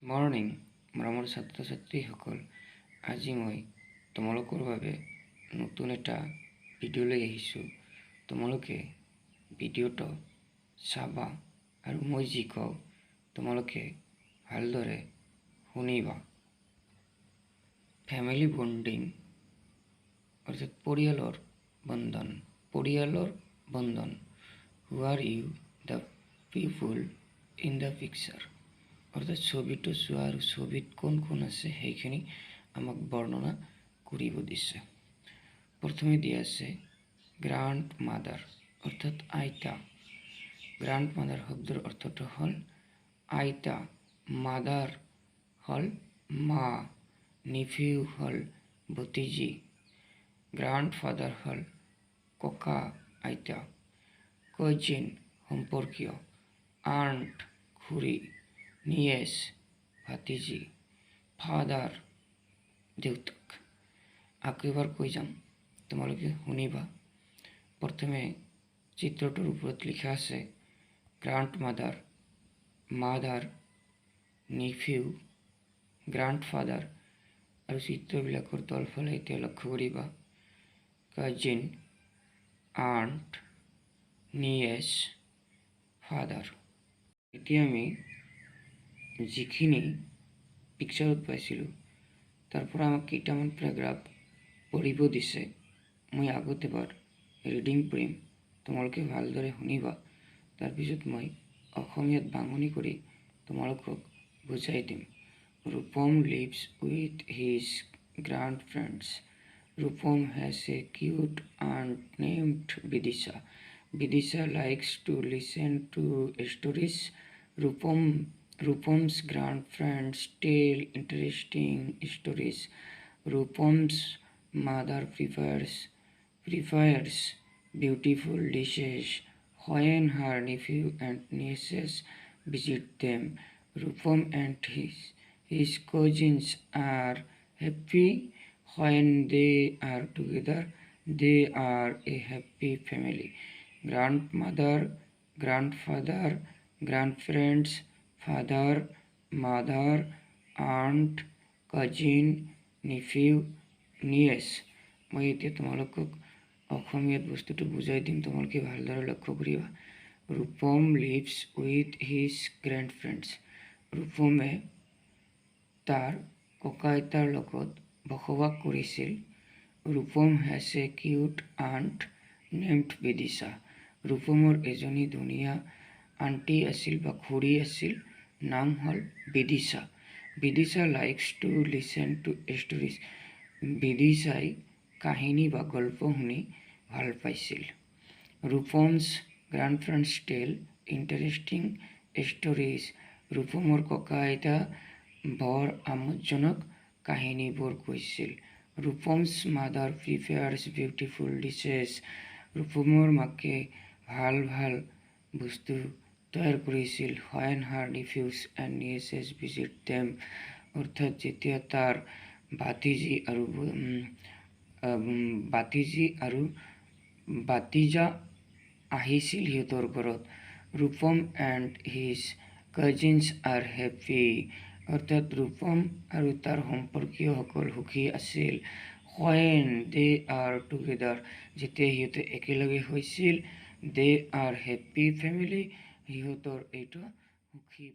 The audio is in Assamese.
মৰ্নিং মৰমৰ ছাত্ৰ ছাত্ৰীসকল, আজি মই তোমালোকৰ বাবে নতুন এটা ভিডিঅ' লৈ আহিছোঁ। তোমালোকে ভিডিঅ'টো চাবা আৰু মই যি কওঁ তোমালোকে ভালদৰে শুনিবা। ফেমিলি বণ্ডিং অৰ্থাৎ পৰিয়ালৰ বন্ধন। Who are you the people in the picture. অৰ্থাৎ ছবিটো চোৱা আৰু ছবিত কোন কোন আছে সেইখিনি আমাক বৰ্ণনা কৰিব দিছে। প্ৰথমে দিয়া আছে গ্ৰাণ্ড মাদাৰ অৰ্থাৎ আইতা। গ্ৰাণ্ড মাদাৰ শব্দৰ অৰ্থটো হ'ল আইতা, মাদাৰ হ'ল মা, নিফিউ হ'ল ভতিজী, গ্ৰাণ্ড ফাদাৰ হ'ল ককা আইতা, কাজিন সম্পৰ্কীয়, আণ্ট খুৰী, নিয়েছ ভাতিজী, ফাদাৰ দেউতাক। আকৌ এবাৰ কৈ যাম, তোমালোকে শুনিবা। প্ৰথমে চিত্ৰটোৰ ওপৰত লিখা আছে grand mother, nephew, grand father, আৰু চিত্ৰবিলাকৰ তলফালে এতিয়া লক্ষ্য কৰিবা কাজিন, আণ্ট, নিয়েছ, ফাদাৰ। এতিয়া আমি যিখিনি পিকচাৰত পাইছিলোঁ তাৰ পৰা আমাক কেইটামান পেৰাগ্ৰাফ পঢ়িব দিছে। মই আগত এবাৰ ৰিডিং কৰিম, তোমালোকে ভালদৰে শুনিবা। তাৰপিছত মই অসমীয়াত বাঙনি কৰি তোমালোকক বুজাই দিম। Rupam lives with his grand friends. Rupam has a cute aunt named Vidisha. Vidisha likes to listen to stories. Rupam's grandfriends tell interesting stories. Rupam's mother prepares beautiful dishes when her nephew and nieces visit them. Rupam and his cousins are happy when they are together. They are a happy family. Grandmother, grandfather, grandparents, father, mother, aunt, cousin, nephew, niece. মই এতিয়া তোমালোকক অসমীয়াত বস্তুটো বুজাই দিম, তোমালোকে ভালদৰে লক্ষ্য কৰিবা। Rupam lives with his grand friends. ৰূপমে তাৰ ককা আইতাৰ লগত বসবাস কৰিছিল। Rupam has a cute aunt named Bidisha. ৰূপমৰ এজনী ধুনীয়া আণ্টি আছিল বা খুৰী আছিল, নাম হ'ল Bidisha. Bidisha likes to listen to stories. বিদিশাই কাহিনী বা গল্প শুনি ভাল পাইছিল। ৰূপমছ গ্ৰাণ্ডফ্ৰেণ্ডছ টেল ইণ্টাৰেষ্টিং ষ্টৰিজ। ৰূপমৰ ককা আইতা বৰ আমোদজনক কাহিনীবোৰ কৈছিল। ৰূপমছ মাদাৰ প্ৰিপেয়াৰ্ছ বিউটিফুল ডিছেছ। ৰূপমৰ মাকে ভাল ভাল বস্তু তৈয়াৰ কৰিছিল। when her nephews and nieces visit them, অৰ্থাৎ যেতিয়া তাৰ ভাতিজী আৰু ভাতিজা আহিছিল সিহঁতৰ ঘৰত। Rupam and his cousins R happy, অৰ্থাৎ ৰূপম আৰু তাৰ সম্পৰ্কীয়সকল সুখী আছিল। when they are together, যেতিয়া সিহঁতে একেলগে হৈছিল। they are happy family, সিহঁতৰ এইটো সুখী